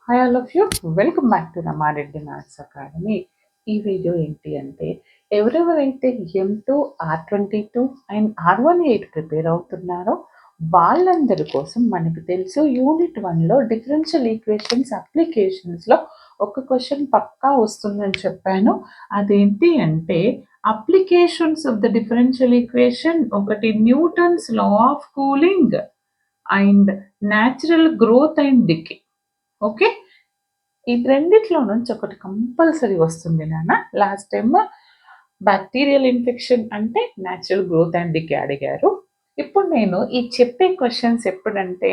Hi all of you, welcome back to Rama Reddy maths academy. ఈ video ఏంటి అంటే, ఎవరెవరైతే M2 R22 and R18 prepare అవుతున్నారో వాళ్ళందరి కోసం మనకు తెలుసు యూనిట్ 1లో డిఫరెన్షియల్ ఈక్వేషన్స్ అప్లికేషన్స్లో ఒక క్వశ్చన్ పక్కా వస్తుందని చెప్పాను. అదేంటి అంటే applications of the differential equation, ఒకటి Newton's law of cooling and natural growth and decay. Okay, ఈ రెండిట్లో నుంచి ఒకటి కంపల్సరీ వస్తుంది నాన్న. లాస్ట్ టైం బ్యాక్టీరియల్ ఇన్ఫెక్షన్ అంటే న్యాచురల్ గ్రోత్ అండ్ డికే అడిగారు. ఇప్పుడు నేను ఈ చెప్పే క్వశ్చన్స్ ఎప్పుడంటే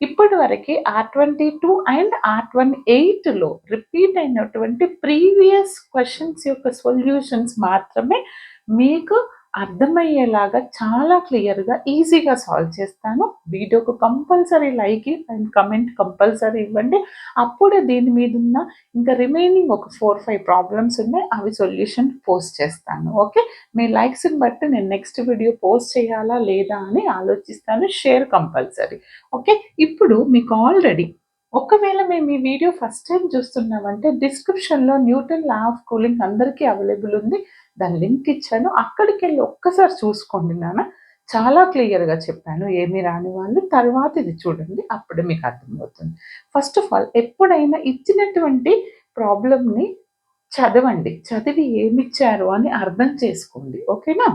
ఇప్పటి వరకు R22 అండ్ R18లో రిపీట్ అయినటువంటి ప్రీవియస్ క్వశ్చన్స్ యొక్క సొల్యూషన్స్ మాత్రమే మీకు అర్థమయ్యేలాగా చాలా క్లియర్గా ఈజీగా సాల్వ్ చేస్తాను. వీడియోకు compulsory like and comment compulsory ఇవ్వండి. అప్పుడే దీని మీద ఉన్న ఇంకా రిమైనింగ్ ఒక 4-5 ప్రాబ్లమ్స్ ఉన్నాయి, అవి సొల్యూషన్ పోస్ట్ చేస్తాను. ఓకే, మీ లైక్స్ని బట్టి నేను నెక్స్ట్ వీడియో పోస్ట్ చేయాలా లేదా అని ఆలోచిస్తాను. Share compulsory. ఓకే, ఇప్పుడు మీకు ఆల్రెడీ ఒకవేళ మేము ఈ వీడియో ఫస్ట్ టైం చూస్తున్నామంటే డిస్క్రిప్షన్లో న్యూటన్ లా ఆఫ్ కూలింగ్ అందరికీ అవైలబుల్ ఉంది, దాని లింక్ ఇచ్చాను, అక్కడికి వెళ్ళి ఒక్కసారి చూసుకోండి నాన్న. చాలా క్లియర్గా చెప్పాను. ఏమీ రాని వాళ్ళు తర్వాత ఇది చూడండి, అప్పుడు మీకు అర్థమవుతుంది. ఫస్ట్ ఆఫ్ ఆల్ ఎప్పుడైనా ఇచ్చినటువంటి ప్రాబ్లమ్ని చదవండి, చదివి ఏమిచ్చారు అని అర్థం చేసుకోండి. ఓకేనా?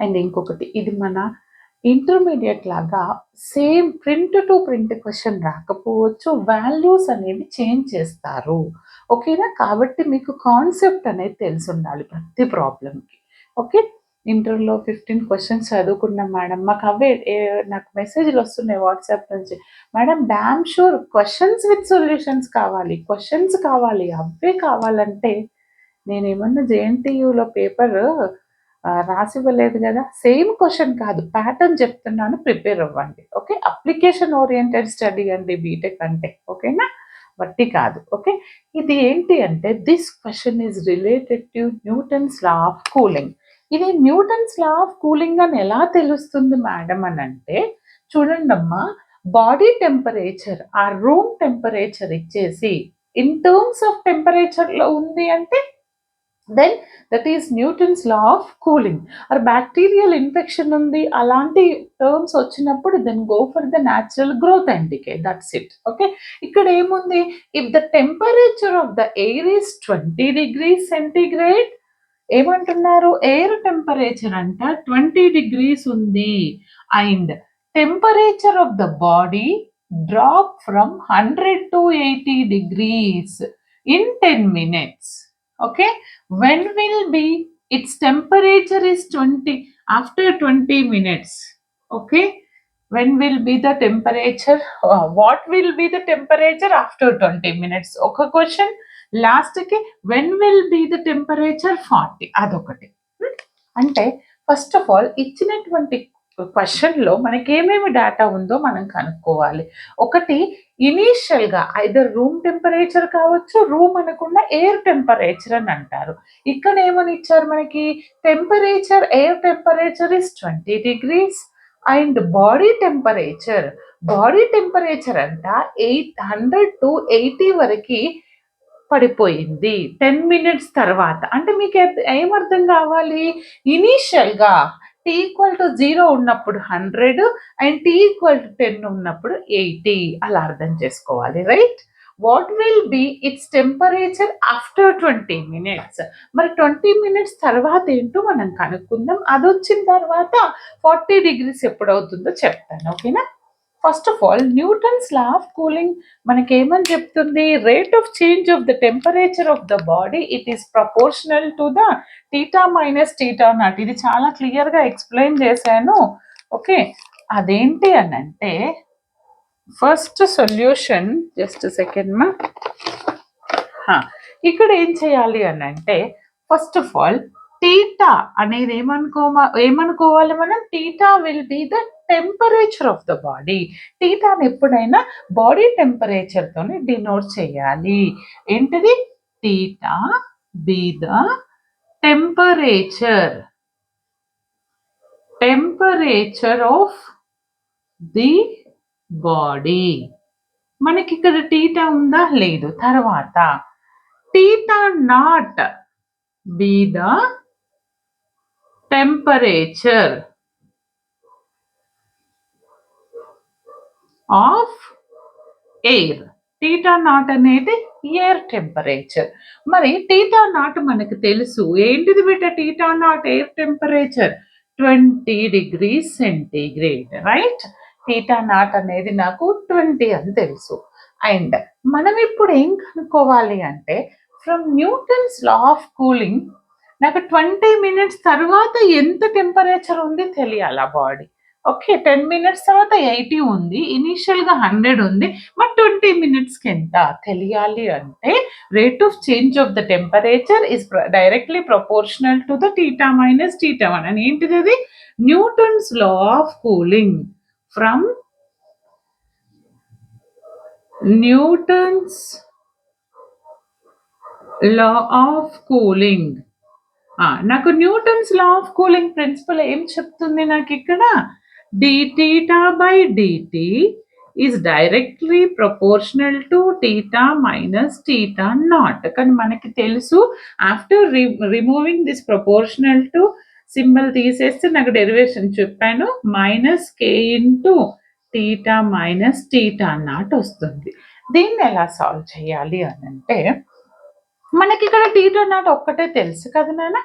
అండ్ ఇంకొకటి, ఇది మన ఇంటర్మీడియట్ లాగా same print to print question రాకపోవచ్చు, వాల్యూస్ అనేవి చేంజ్ చేస్తారు. ఓకేనా? కాబట్టి మీకు కాన్సెప్ట్ అనేది తెలిసి ఉండాలి ప్రతి ప్రాబ్లంకి. ఓకే, ఇంటర్లో 15 క్వశ్చన్స్ చదువుకున్నాం మేడం, మాకు అవే నాకు మెసేజ్లు వస్తున్నాయి వాట్సాప్ నుంచి, madam damn sure questions with solutions కావాలి, క్వశ్చన్స్ కావాలి, అవే కావాలంటే నేనేమన్నా జేఎన్టీయూలో పేపర్ రాసివ్వలేదు కదా. సేమ్ క్వశ్చన్ కాదు, ప్యాటర్న్ చెప్తున్నాను, ప్రిపేర్ అవ్వండి. ఓకే, అప్లికేషన్ ఓరియంటెడ్ స్టడీ అండి బీటెక్ అంటే. ఓకేనా? బట్టి కాదు. ఓకే, ఇది ఏంటి అంటే this question is related to Newton's law of cooling. ఇది న్యూటన్స్ లా ఆఫ్ కూలింగ్ అని ఎలా తెలుస్తుంది మేడం అని అంటే, చూడండి అమ్మా, బాడీ టెంపరేచర్ ఆ రూమ్ టెంపరేచర్ ఇచ్చేసి ఇన్ టర్మ్స్ ఆఫ్ టెంపరేచర్లో ఉంది అంటే then that is Newton's law of cooling. Or bacterial infection ఉంది, అలాంటి టర్మ్స్ వచ్చినప్పుడు then go for the natural growth and decay. That's it. Okay, ఇక్కడ ఏముంది, if the temperature of the air is 20 degrees centigrade, ఏమంటున్నారు, air temperature అంట 20 degrees ఉంది, and temperature of the body drop from 100 to 80 degrees in 10 minutes. Okay, when will be its temperature is 20 after 20 minutes. Okay, when will be the temperature, what will be the temperature after 20 minutes. ఒక question last కి when will be the temperature 40, అదొకటి. అంటే first of all ఇచ్చినటువంటి క్వశ్చన్లో మనకి ఏమేమి data ఉందో మనం కనుక్కోవాలి. ఒకటి, ఇనీషియల్గా ఐదర్ రూమ్ టెంపరేచర్ కావచ్చు, రూమ్ అనకుండా ఎయిర్ టెంపరేచర్ అని అంటారు. ఇక్కడ ఏమని ఇచ్చారు మనకి, temperature air temperature is 20 degrees and body temperature అంట 800 to 80 వరకు పడిపోయింది 10 minutes తర్వాత. అంటే మీకు ఏమర్థం కావాలి, ఇనీషియల్గా T=0 ఉన్నప్పుడు 100 అండ్ T=10 ఉన్నప్పుడు 80, అలా అర్థం చేసుకోవాలి. Right? What will B it's temperature after 20 minutes. మరి 20 minutes తర్వాత ఏంటో మనం కనుక్కుందాం. అది వచ్చిన తర్వాత 40 degrees ఎప్పుడవుతుందో చెప్తాను. ఓకేనా? First of all Newton's law of cooling మనకి ఏమని చెప్తుంది, rate of change of the temperature of the body it is proportional to the theta minus theta naught. ఇది చాలా క్లియర్గా ఎక్స్ప్లెయిన్ చేశాను. ఓకే, అదేంటి అని అంటే ఫస్ట్ సొల్యూషన్, జస్ట్ సెకండ్ మా, ఇక్కడ ఏం చేయాలి అని అంటే ఫస్ట్ ఆఫ్ ఆల్ టీటా అనేది ఏమనుకోవాలి మనం, theta will be the temperature of the body. టీటాని ఎప్పుడైనా బాడీ టెంపరేచర్ తోని డినోట్ చేయాలి. ఏంటిది, theta be the temperature of the body. మనకి ఇక్కడ టీటా ఉందా? లేదు. తర్వాత theta nought be the temperature of air. Theta nought అనేది ఎయిర్ టెంపరేచర్. మరి టీటా నాట్ మనకు తెలుసు. ఏంటిది బిడ్డ theta nought? Air temperature 20 degrees centigrade, right? Theta nought అనేది నాకు 20 అని తెలుసు. అండ్ మనం ఇప్పుడు ఏం కనుక్కోవాలి అంటే from Newton's law of cooling నాకు 20 minutes తర్వాత ఎంత టెంపరేచర్ ఉంది తెలియాలి ఆ బాడీ. ఓకే, 10 minutes తర్వాత 80 ఉంది, ఇనీషియల్గా 100 ఉంది, మరి 20 minutesకి ఎంత తెలియాలి అంటే rate of change of the temperature is directly proportional to the theta minus theta one. అని ఏంటిది అది? Newton's law of cooling. From Newton's law of cooling. నాకు Newton's law of cooling principle ఏం చెప్తుంది నాకు ఇక్కడ? dθ by dt is directly proportional to theta minus theta naught. కానీ మనకి తెలుసు after removing this proportional to symbol తీసేస్తే నాకు డెరివేషన్ చెప్పాను minus K into theta minus theta not వస్తుంది. దీన్ని ఎలా సాల్వ్ చేయాలి అని అంటే మనకి ఇక్కడ టీటా నాట్ ఒక్కటే తెలుసు కదా నాన్న.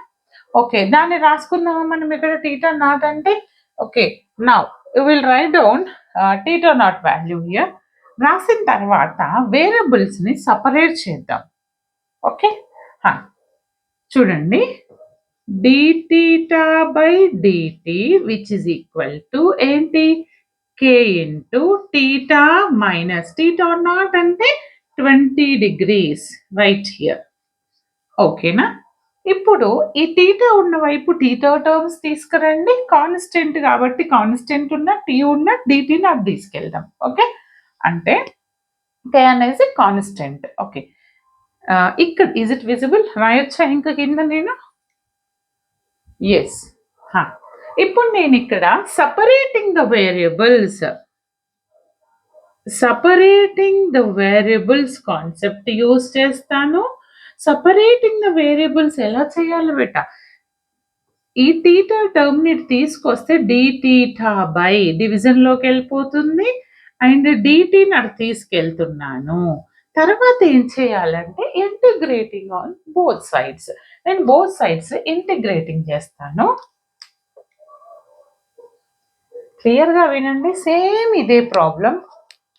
ఓకే, దాన్ని రాసుకుందామా మనం ఇక్కడ టీటా నాట్ అంటే. Okay, now you will write down theta naught value here. రాసిన తర్వాత వేరియబుల్స్ని సపరేట్ చేద్దాం. ఓకే, చూడండి, dθ by dt which is equal to ఏంటి? k into theta minus theta not అంటే 20 degrees రైట్ హియర్. ఓకేనా? ఇప్పుడు ఈ టీటా ఉన్న వైపు టీటా టర్మ్స్ తీసుకురండి. కాన్స్టెంట్ కాబట్టి కాన్స్టెంట్ ఉన్న టీ ఉన్న డిటీ నాకు తీసుకెళ్దాం. ఓకే, అంటే కే అనేది కాన్స్టెంట్. ఓకే, ఇక్కడ ఈజ్ ఇట్ విజిబుల్? రాయొచ్చా ఇంకా కింద నేను? ఎస్. ఇప్పుడు నేను ఇక్కడ separating the variables concept use చేస్తాను. సపరేటింగ్ ద వేరియబుల్స్ ఎలా చేయాలి బెట? ఈ టీటా టర్మ్ ని తీసుకొస్తే dθ బై డివిజన్లోకి వెళ్ళిపోతుంది అండ్ డిటీని అటు తీసుకెళ్తున్నాను. తర్వాత ఏం చేయాలంటే ఇంటిగ్రేటింగ్ ఆన్ బోత్ సైడ్స్. నేను బోత్ సైడ్స్ ఇంటిగ్రేటింగ్ చేస్తాను. క్లియర్గా వినండి, సేమ్ ఇదే ప్రాబ్లం,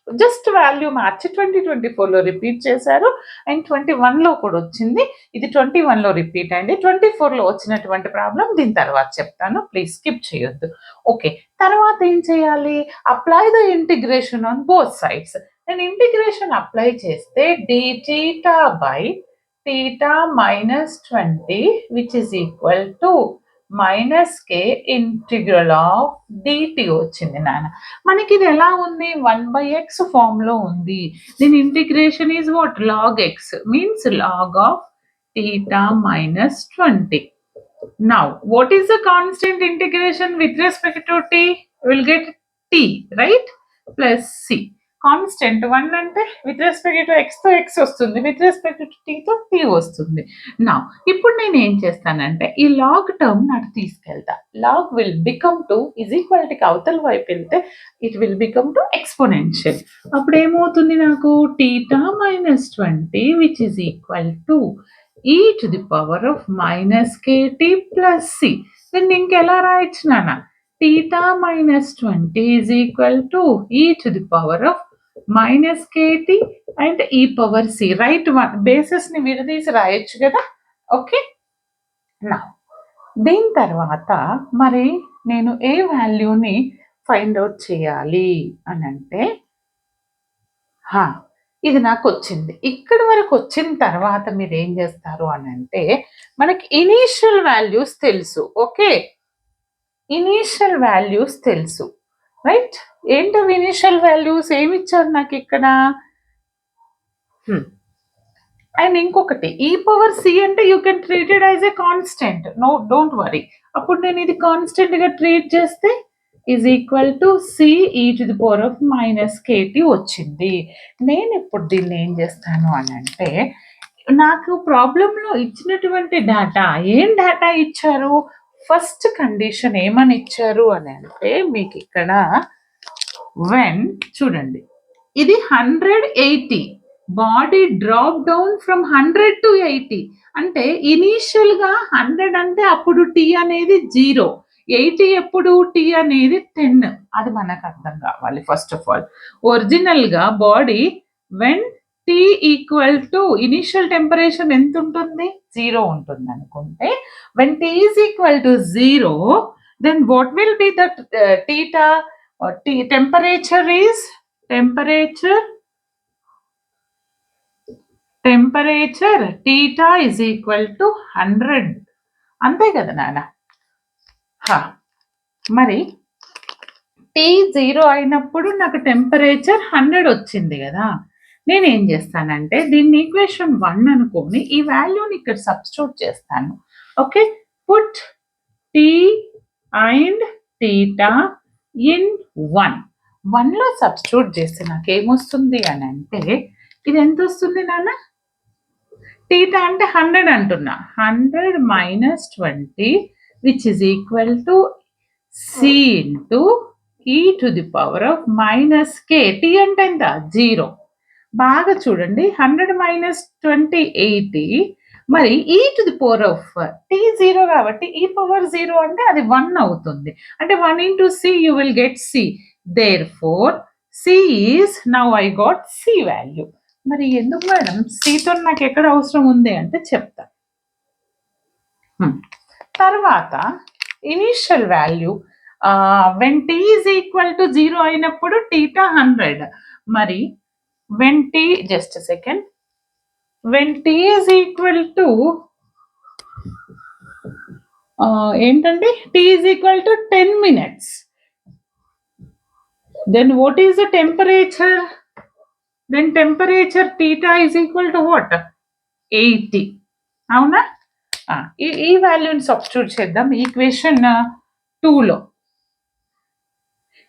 జస్ట్ వాల్యూ మార్చి 2024లో రిపీట్ చేశారు అండ్ 21లో కూడా వచ్చింది. ఇది 21లో రిపీట్ అయింది, 24లో వచ్చినటువంటి ప్రాబ్లం దీని తర్వాత చెప్తాను, ప్లీజ్ స్కిప్ చేయొద్దు. ఓకే, తర్వాత ఏం చేయాలి? Apply the integration on both sides. నేను ఇంటిగ్రేషన్ అప్లై చేస్తే dθ by theta minus 20 which is equal to minus k integral of dt వచ్చింది నాన్న. మనకి ఇది ఎలా ఉంది? 1/x ఫామ్ లో ఉంది. దీని integration is what? log x means log of theta minus 20. Now what is the constant integration with respect to t? We'll get t, right, plus c. Constant 1 అంటే విత్ రెస్పెక్ట్ టు ఎక్స్ తో X వస్తుంది, with respect to tea తో tea వస్తుంది. నా ఇప్పుడు నేను ఏం చేస్తానంటే ఈ లాగ్ టర్మ్ నాకు తీసుకెళ్తా. Log will become to is equal కి అవతల వైపు వెళ్తే it will become to exponential. అప్పుడు ఏమవుతుంది నాకు? Theta minus 20 which is equal to e to the power of minus kt plus c. దీన్ని ఇంకెలా రాయొచ్చు నాన్న? theta minus 20 is equal to e to the power of minus kt and e power c. Right, bases ని విడదీసి రాయొచ్చు కదా. Okay, నా దీని తర్వాత మరి నేను ఏ వాల్యూని ఫైండ్ అవుట్ చేయాలి అని అంటే ఇది నాకు వచ్చింది. ఇక్కడి వరకు వచ్చిన తర్వాత మీరు ఏం చేస్తారు అని అంటే మనకి ఇనీషియల్ వాల్యూస్ తెలుసు. ఓకే, ఇనీషియల్ వాల్యూస్ తెలుసు, రైట్? ఏంటవి ఇనీషియల్ వాల్యూస్? ఏమి ఇచ్చారు నాకు ఇక్కడ? అండ్ ఇంకొకటి ఈ పవర్ సి అంటే you can treated as a constant. No, don't worry. అప్పుడు నేను ఇది కాన్స్టెంట్ గా ట్రీట్ చేస్తే is equal to c e to the power of minus k t వచ్చింది. నేను ఇప్పుడు దీన్ని ఏం చేస్తాను అని అంటే, నాకు ప్రాబ్లంలో ఇచ్చినటువంటి డేటా ఏం డేటా ఇచ్చారు, ఫస్ట్ కండిషన్ ఏమని ఇచ్చారు అని అంటే మీకు ఇక్కడ వెన్ చూడండి, ఇది 180 body drop down from 100 to 80 అంటే ఇనీషియల్ గా 100 అంటే అప్పుడు టీ అనేది 0, 80 ఎప్పుడు టీ అనేది 10. అది మనకు అర్థం కావాలి. ఫస్ట్ ఆఫ్ ఆల్ ఒరిజినల్ గా body when t equal to initial temperature ఎంత ఉంటుంది, 0 ఉంటుంది అనుకుంటే, when t is equal to 0 then what will be the theta temperature is temperature theta is equal to 100 అంతే కదా నాన్న. మరి టీ 0 అయినప్పుడు నాకు టెంపరేచర్ 100 వచ్చింది కదా, నేను ఏం చేస్తానంటే దీన్ని ఈక్వేషన్ 1 అనుకోని ఈ వాల్యూని ఇక్కడ సబ్స్టిట్యూట్ చేస్తాను. Okay, put t and theta in 1 లో సబ్స్టిట్యూట్ చేస్తే నాకు ఏమొస్తుంది అని అంటే, ఇది ఎంత వస్తుంది నాన్న, థీటా అంటే 100 అంటున్నా, 100 minus 20 which is equal to C into e to the power of minus k. T అంటే ఎంత, 0. బాగా చూడండి, 100 మైనస్ 20 80, మరి e to the power of t 0 కాబట్టి ఈ పవర్ 0 అంటే అది 1 అవుతుంది. అంటే 1 into c you will get c. Therefore c is, now I got c value. మరి ఎందుకు మేడం సితో నాకు ఎక్కడ అవసరం ఉంది అంటే చెప్తా. తర్వాత initial value when t is equal to 0 అయినప్పుడు టీటా 100. మరి when t, just second, when t is equal to ఏంటంటే t is equal to 10 minutes, then what is the temperature, then temperature theta is equal to what, 80. అవునా, ఈ వాల్యూని substitute చేద్దాం equation 2లో.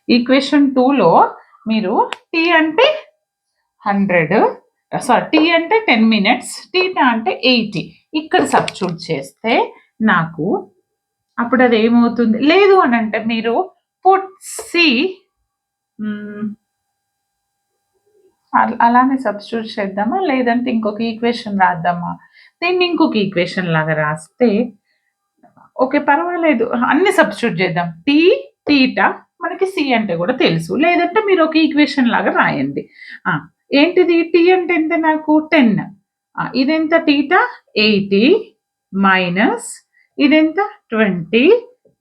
Equation 2లో మీరు t అంటే 100, టీ అంటే 10 minutes, టీటా అంటే 80 ఇక్కడ సబ్స్టిట్యూట్ చేస్తే నాకు అప్పుడు అది ఏమవుతుంది, లేదు అని అంటే మీరు పుట్ సి, అలానే సబ్స్టిట్యూట్ చేద్దామా, లేదంటే ఇంకొక ఈక్వేషన్ రాద్దామా, దీన్ని ఇంకొక ఈక్వేషన్ లాగా రాస్తే ఓకే పర్వాలేదు, అన్ని సబ్స్టిట్యూట్ చేద్దాం. టీ టీటా మనకి సి అంటే కూడా తెలుసు, లేదంటే మీరు ఒక ఈక్వేషన్ లాగా రాయండి. ఏంటిది, టీ అంటే ఎంత నాకు 10, ఇదెంత టీటా 80 మైనస్ ఇదెంత 20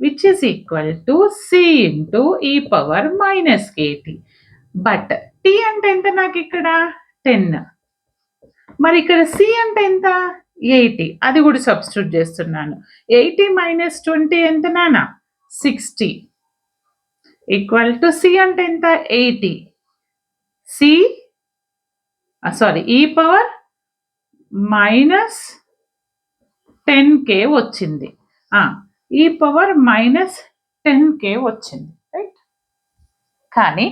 which is equal to C into e power minus k t. But t అంటే ఎంత నాకు ఇక్కడ 10, మరి ఇక్కడ సి అంటే ఎంత 80, అది కూడా సబ్స్టిట్యూట్ చేస్తున్నాను. 80 మైనస్ 20 ఎంత నాన్న, 60 ఈక్వల్ టు సి అంటే ఎంత 80, సి సారీ ఈ పవర్ మైనస్ 10k వచ్చింది, ఈ పవర్ మైనస్ 10k వచ్చింది, రైట్. కానీ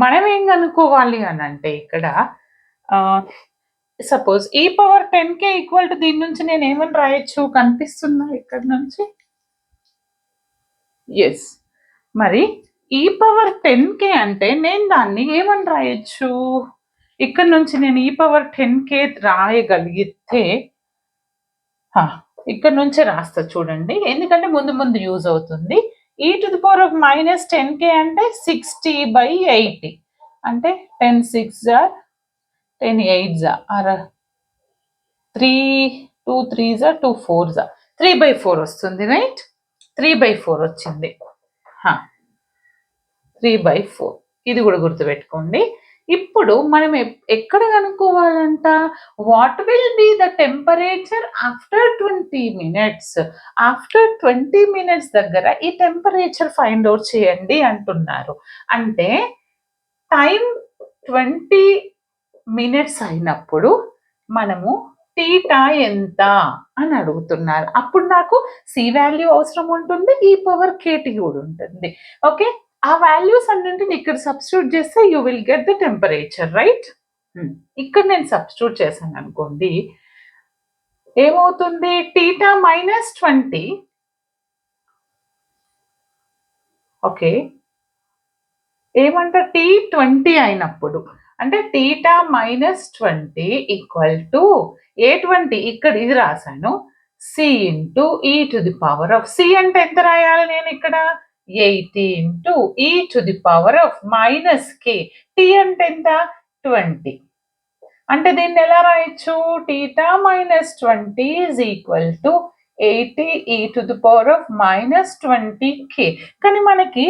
మనం ఏం కనుక్కోవాలి అని అంటే ఇక్కడ సపోజ్ ఈ పవర్ 10k ఈక్వల్ టు దీని నుంచి నేను ఏమని రాయొచ్చు, కనిపిస్తుందా ఇక్కడ నుంచి, ఎస్. మరి ఈ పవర్ 10k అంటే నేను దాన్ని ఏమని రాయొచ్చు, ఇక్కడ నుంచి నేను ఈ పవర్ 10k రాయగలిగితే ఇక్కడ నుంచే రాస్తా చూడండి, ఎందుకంటే ముందు ముందు యూజ్ అవుతుంది. ఈ to the power of minus 10k అంటే 60/80 అంటే 10 6 10 8 3 2 3 2 4 3/4 వస్తుంది, రైట్. 3/4 వచ్చింది, 3/4. ఇది కూడా గుర్తుపెట్టుకోండి. ఇప్పుడు మనం ఎక్కడ కనుక్కోవాలంట, what will be the temperature after 20 minutes. After 20 minutes దగ్గర ఈ టెంపరేచర్ ఫైండ్ అవుట్ చేయండి అంటున్నారు. అంటే టైం 20 minutes అయినప్పుడు మనము టీటా ఎంత అని అడుగుతున్నారు. అప్పుడు నాకు సి వాల్యూ అవసరం ఉంటుంది, ఈ పవర్ కేటీ కూడా ఉంటుంది. ఓకే, ఆ వాల్యూస్ అన్నింటిని ఇక్కడ సబ్స్టిట్యూట్ చేస్తే you will get the temperature, right? ఇక్కడ నేను సబ్స్టిట్యూట్ చేశాను అనుకోండి, ఏమవుతుంది? θ -20, ఓకే, ఏమంట T20 అయినప్పుడు అంటే θ -20 ఈక్వల్ టు A20, ఇక్కడ ఇది రాశాను, C into e to the power of, C అంటే ఎంత రాయాలి నేను ఇక్కడ? 80 into e to the power of -k, T అంటే ఎంత? 20. అంటే దీన్ని ఎలా రాయొచ్చు? θ -20 is equal to 80 e to the power of -20k. కానీ మనకి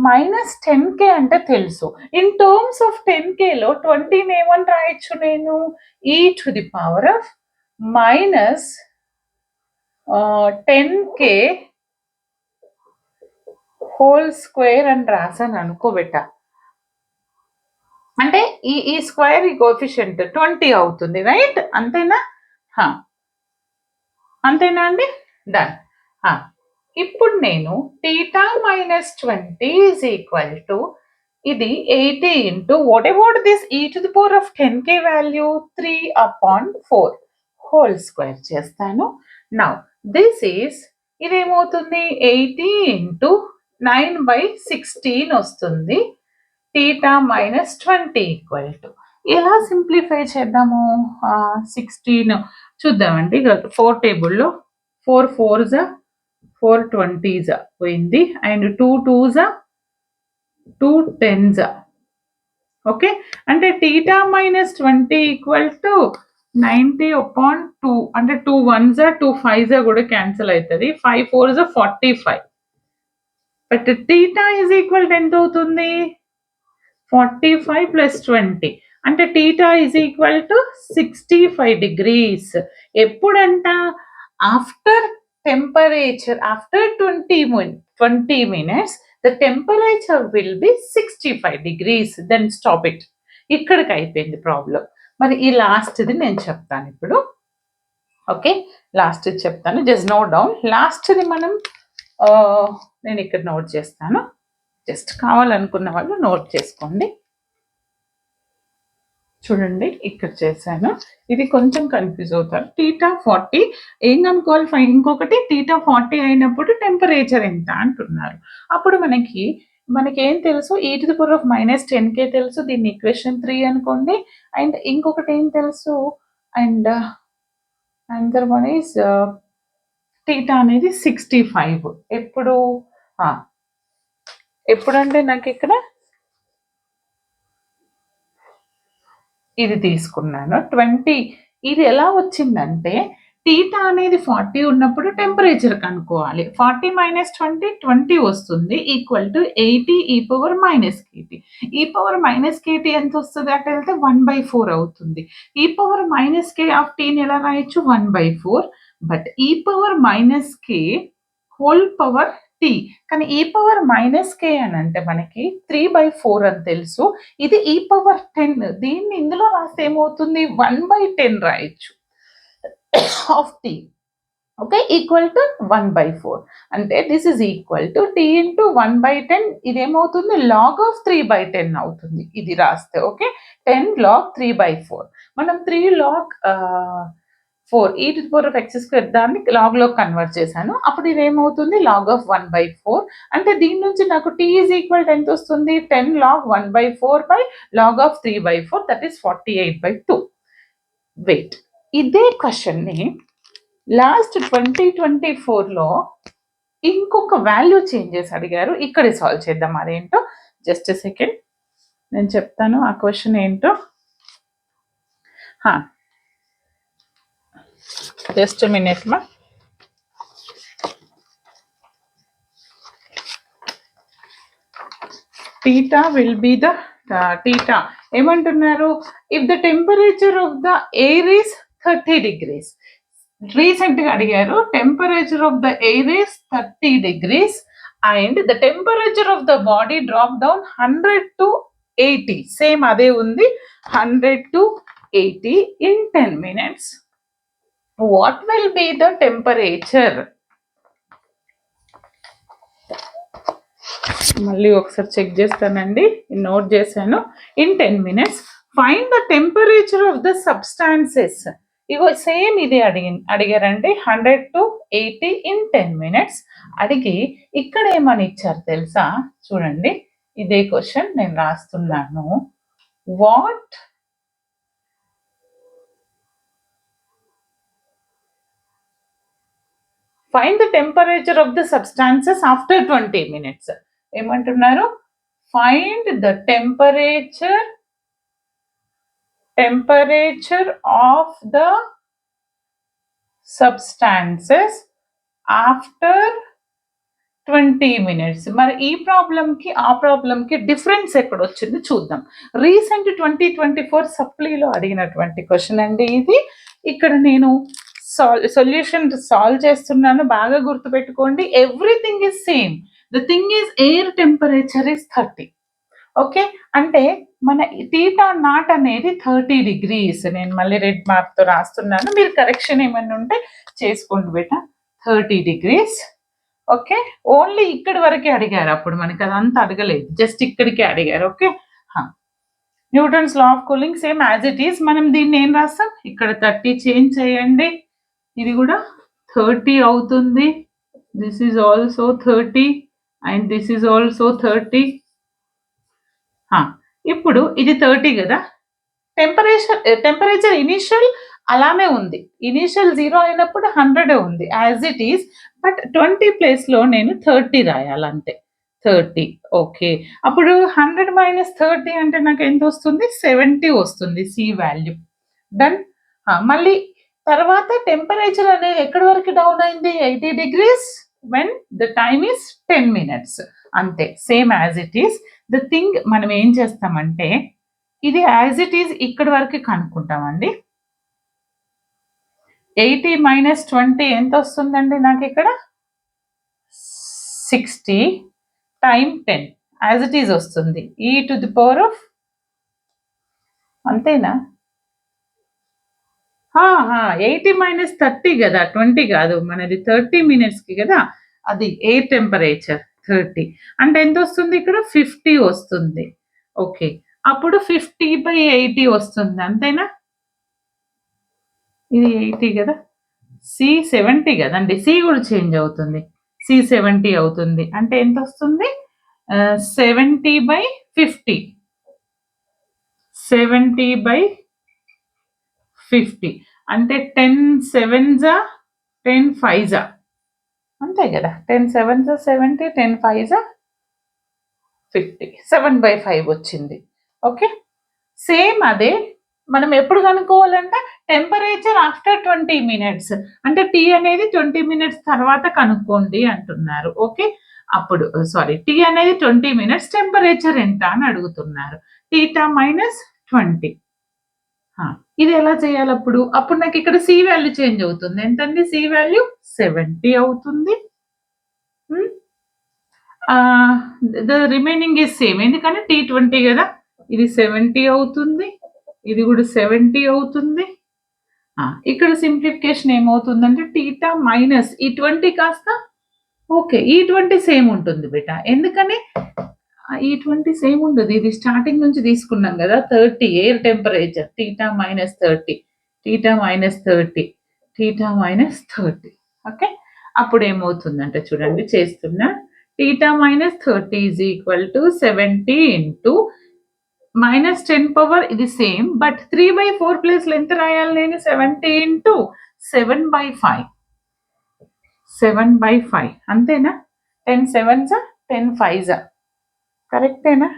-10k అంటే తెలుసు. ఇన్ టర్మ్స్ ఆఫ్ 10kలో 20ని ఏమని రాయొచ్చు నేను? e to the power of -10k whole square అని రాసాను అనుకోబెట్ట. అంటే ఈ స్క్వేర్ ఈ కోఎఫిషియంట్ 20 అవుతుంది, రైట్? అంతేనా? అంతేనా అండి? డన్. ఇప్పుడు నేను θ -20 ఈజ్ ఈక్వల్ టు ఇది 80 into what about this e to the power of 10k value 3/4 whole square చేస్తాను. నౌ దిస్ ఈజ్, ఇదేమవుతుంది? 80 ఇంటూ 9/16 వస్తుంది. θ -20 ఈక్వల్ టు, ఎలా సింప్లిఫై చేద్దాము? 16 చూద్దామండి. 4 టేబుల్లో 4 4s 4 20s పోయింది, అండ్ 2 2s 2 10s. ఓకే, అంటే θ -20 ఈక్వల్ టు 90/2, అంటే 2 1s 2 5s కూడా క్యాన్సిల్ అవుతుంది, 5 4s 45. But θ is equal to ఎంత అవుతుంది? 45 ప్లస్ 20, అంటే θ ఈజ్ ఈక్వల్ టు 65 degrees. ఎప్పుడంట? After temperature, after 20 minutes the temperature will be 65 degrees. Then stop it. ఇక్కడికి అయిపోయింది ప్రాబ్లం. మరి ఈ లాస్ట్ది నేను చెప్తాను ఇప్పుడు. ఓకే, లాస్ట్ చెప్తాను, జస్ట్ నోట్ డౌన్. లాస్ట్ది మనం నేను ఇక్కడ నోట్ చేస్తాను, జస్ట్ కావాలనుకున్న వాళ్ళు నోట్ చేసుకోండి. చూడండి, ఇక్కడ చేశాను. ఇది కొంచెం కన్ఫ్యూజ్ అవుతారు. θ 40 ఏం కనుక్కోవాలి? ఇంకొకటి θ 40 అయినప్పుడు టెంపరేచర్ ఎంత అంటున్నారు. అప్పుడు మనకి ఏం తెలుసు? e to the power of -10k తెలుసు, దీన్ని ఈక్వేషన్ 3 అనుకోండి. అండ్ ఇంకొకటి ఏం తెలుసు? అండ్ అనదర్ వన్ ఈజ్ θ అనేది 65. ఎప్పుడంటే నాకు ఇక్కడ ఇది తీసుకున్నాను 20. ఇది ఎలా వచ్చిందంటే θ అనేది 40 ఉన్నప్పుడు టెంపరేచర్ కనుక్కోవాలి. 40 - 20 20 వస్తుంది, equal to 80 e power -kt. e power -kt ఎంత వస్తుంది? అటు వెళ్తే 1/4 అవుతుంది. e power -k of t ని ఎలా రాయొచ్చు? 1/4. But e power -k whole power t, కానీ e పవర్ -k అని అంటే మనకి 3/4 అని తెలుసు. ఇది e పవర్ 10, దీన్ని ఇందులో రాస్తే ఏమవుతుంది? 1/10 రాయొచ్చు of t. Okay, equal to 1/4. అంటే this is equal to t into 1/10. ఇదేమవుతుంది? లాగ్ ఆఫ్ 3/10 అవుతుంది ఇది రాస్తే. Okay, 10 log 3/4. మనం 3 log 4 e to the power of x² దాన్ని లాగ్ లో కన్వర్ట్ చేశాను. అప్పుడు ఇది ఏమవుతుంది? Log of 1/4. అంటే దీని నుంచి నాకు t ఈజ్ ఈక్వల్ టు ఎంత వస్తుంది? 10 log 1/4 by log of 3/4, that is 48/2. Wait, ఇదే క్వశ్చన్ ని లాస్ట్ 2024లో ఇంకొక వాల్యూ చేంజ్ చేసి అడిగారు. ఇక్కడే సాల్వ్ చేద్దాం. అదేంటో జస్ట్ సెకండ్ నేను చెప్తాను ఆ క్వశ్చన్ ఏంటో. జస్ట్ మినిట్ మా. θ will be the θ ఏమంటున్నారు? If the temperature of the air is 30 degrees. Recent గా అడిగారు, temperature of the air is 30 degrees and the temperature of the body drop down 100 to 80. Same అదే ఉంది, 100 to 80 in 10 minutes. What will be the temperature? మళ్ళీ ఒకసారి check చేస్తానండి, note చేశాను. In 10 minutes find the temperature of the substances. Ego same ఇది అడిగారండి. 100 to 80 in 10 minutes అడిగి ఇక్కడ ఏమని ఇచ్చారు తెలుసా? చూడండి, ఇదే క్వశ్చన్ నేను రాస్తున్నాను. What find the temperature of the substances after 20 minutes. ఏమంటున్నారు? Find the temperature of the substances after 20 minutes. మరి ఈ ప్రాబ్లంకి ఆ ప్రాబ్లంకి డిఫరెన్స్ ఎక్కడ వచ్చింది చూద్దాం. రీసెంట్ 2024 సప్లీలో అడిగినటువంటి క్వశ్చన్ అండి ఇది. ఇక్కడ నేను సొల్యూషన్ సాల్వ్ చేస్తున్నాను, బాగా గుర్తుపెట్టుకోండి. Everything is same. The thing is air temperature is 30. Okay, అంటే మన తీటా నాట్ అనేది 30 degrees. నేను మళ్ళీ రెడ్ మార్క్తో రాస్తున్నాను, మీరు కరెక్షన్ ఏమైనా ఉంటే చేసుకోండి బేట. 30 degrees. ఓకే, ఓన్లీ ఇక్కడి వరకే అడిగారు, అప్పుడు మనకి అదంతా అడగలేదు, జస్ట్ ఇక్కడికే అడిగారు. Okay, Newton's law of cooling same as it is. మనం దీన్ని ఏం రాస్తాం? ఇక్కడ 30 చేంజ్ చేయండి, ఇది కూడా 30 అవుతుంది. This is also 30 and this is also 30. ఇప్పుడు ఇది 30 కదా. టెంపరేచర్ ఇనిషియల్ అలానే ఉంది, ఇనిషియల్ 0 అయినప్పుడు 100 ఉంది యాజ్ ఇట్ ఈస్. బట్ 20 ప్లేస్లో నేను 30 రాయాలంతే. 30. ఓకే, అప్పుడు 100 minus 30 అంటే నాకు ఎంత వస్తుంది? 70 వస్తుంది సి వాల్యూ. డన్. మళ్ళీ తర్వాత టెంపరేచర్ అనేది ఎక్కడి వరకు డౌన్ అయింది? 80 degrees when the time is 10 minutes. అంతే, same as it is. The thing మనం ఏం చేస్తామంటే ఇది యాజ్ ఇట్ ఈస్ ఇక్కడి వరకు కనుక్కుంటామండి. 80 minus 20 ఎంత వస్తుందండి నాకు ఇక్కడ? 60 టైమ్ 10 యాజ్ ఇట్ ఈస్ వస్తుంది. ఈ టు ది పవర్ ఆఫ్, అంతేనా? 80 minus 30 కదా, 20 కాదు, మనది 30 minutesకి కదా. అది ఎయిర్ టెంపరేచర్ 30 అంటే ఎంత వస్తుంది ఇక్కడ? 50 వస్తుంది. ఓకే, అప్పుడు 50/80 వస్తుంది, అంతేనా? ఇది 80 కదా, సి 70 కదండి, సి కూడా చేంజ్ అవుతుంది, సి 70 అవుతుంది. అంటే ఎంత వస్తుంది? 70/50. 70/50 అంటే 10 7s 10 5s, అంతే కదా. 10 7s 70, 10 5s 50, 7/5 వచ్చింది. ఓకే, సేమ్ అదే మనం ఎప్పుడు కనుక్కోవాలంటే టెంపరేచర్ ఆఫ్టర్ 20 minutes, అంటే టీ అనేది 20 minutes తర్వాత కనుక్కోండి అంటున్నారు. ఓకే, అప్పుడు సారీ, టీ అనేది 20 minutes, టెంపరేచర్ ఎంత అని అడుగుతున్నారు. Theta minus 20. ఇది ఎలా చేయాలి? అప్పుడు నాకు ఇక్కడ సి వాల్యూ చేంజ్ అవుతుంది. ఎంతండి సి వాల్యూ? 70 అవుతుంది. ద రిమైనింగ్ ఈజ్ సేమ్, ఎందుకంటే T20 కదా. ఇది 70 అవుతుంది, ఇది కూడా 70 అవుతుంది. ఇక్కడ సింప్లిఫికేషన్ ఏమవుతుందంటే టీటా మైనస్ ఈ 20 కాస్త ఓకే, ఈ 20 సేమ్ ఉంటుంది బేటా. ఎందుకని ఈ 20 సేమ్ ఉండదు, ఇది స్టార్టింగ్ నుంచి తీసుకున్నాం కదా. 30 air temperature, theta minus 30, theta minus 30, theta minus 30. Okay, అప్పుడు ఏమవుతుందంటే చూడండి, చేస్తున్నా. Theta minus 30 is equal to 70 into minus 10 power, ఇది సేమ్, బట్ 3/4 ప్లేస్లో ఎంత రాయాలి నేను? 70 ఇంటూ 7/5, 7/5 అంతేనా? 10 7s 10 5s, కరెక్టేనా?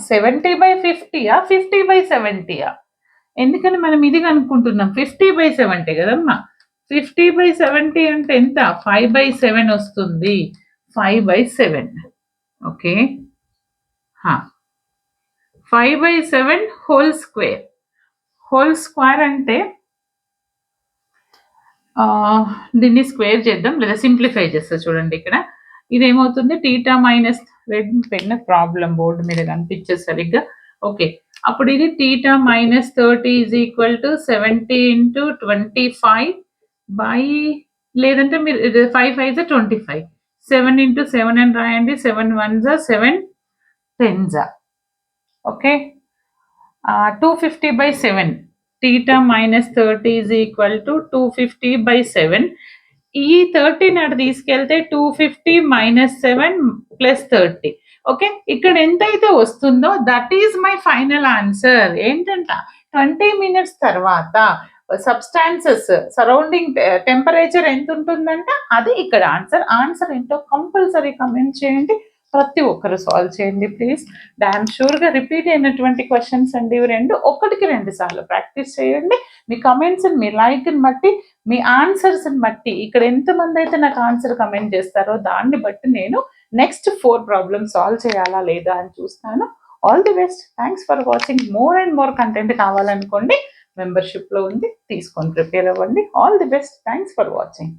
70/50 50/70? ఎందుకని మనం ఇది కనుక్కుంటున్నాం, 50/70 కదమ్మా. 50/70 అంటే ఎంత? 5/7 వస్తుంది, 5/7. Okay, 5/7 whole square. Whole square అంటే దీన్ని స్క్వేర్ చేద్దాం, లేదా సింప్లిఫై చేస్తా. చూడండి ఇక్కడ ఇదేమవుతుంది? Theta minus, red pen problem, board మీద కనిపించేది సరిగ్గా. ఓకే, అప్పుడు ఇది theta minus 30 is equal to 70 into 25/5. లేదంటే మీరు 5 5 25, 7 into 7 అని రాయండి. 7 1 7 10. Okay, 250/7, theta minus 30 is equal to 250/7. ఈ 30 అటు తీసుకెళ్తే 250 minus 7 plus 30. ఓకే, ఇక్కడ ఎంతైతే వస్తుందో that is my final answer. ఏంటంట, 20 minutes తర్వాత సబ్స్టాన్సెస్ సరౌండింగ్ టెంపరేచర్ ఎంత ఉంటుందంట, అది ఇక్కడ ఆన్సర్. ఆన్సర్ ఏంటో కంపల్సరీ కమెంట్ చేయండి. ప్రతి ఒక్కరు సాల్వ్ చేయండి ప్లీజ్. డామ్ షూర్గా రిపీట్ అయినటువంటి క్వశ్చన్స్ అండి ఇవి రెండు. ఒకటికి 2 సార్లు ప్రాక్టీస్ చేయండి. మీ కమెంట్స్ని, మీ లైక్ని బట్టి, మీ ఆన్సర్స్ని బట్టి, ఇక్కడ ఎంతమంది అయితే నాకు ఆన్సర్ కమెంట్ చేస్తారో దాన్ని బట్టి నేను నెక్స్ట్ 4 ప్రాబ్లమ్స్ సాల్వ్ చేయాలా లేదా అని చూస్తాను. All the best. Thanks for watching. More and more content కావాలనుకోండి, మెంబర్షిప్లో ఉంది, తీసుకొని ప్రిపేర్ అవ్వండి. All the best. Thanks for watching.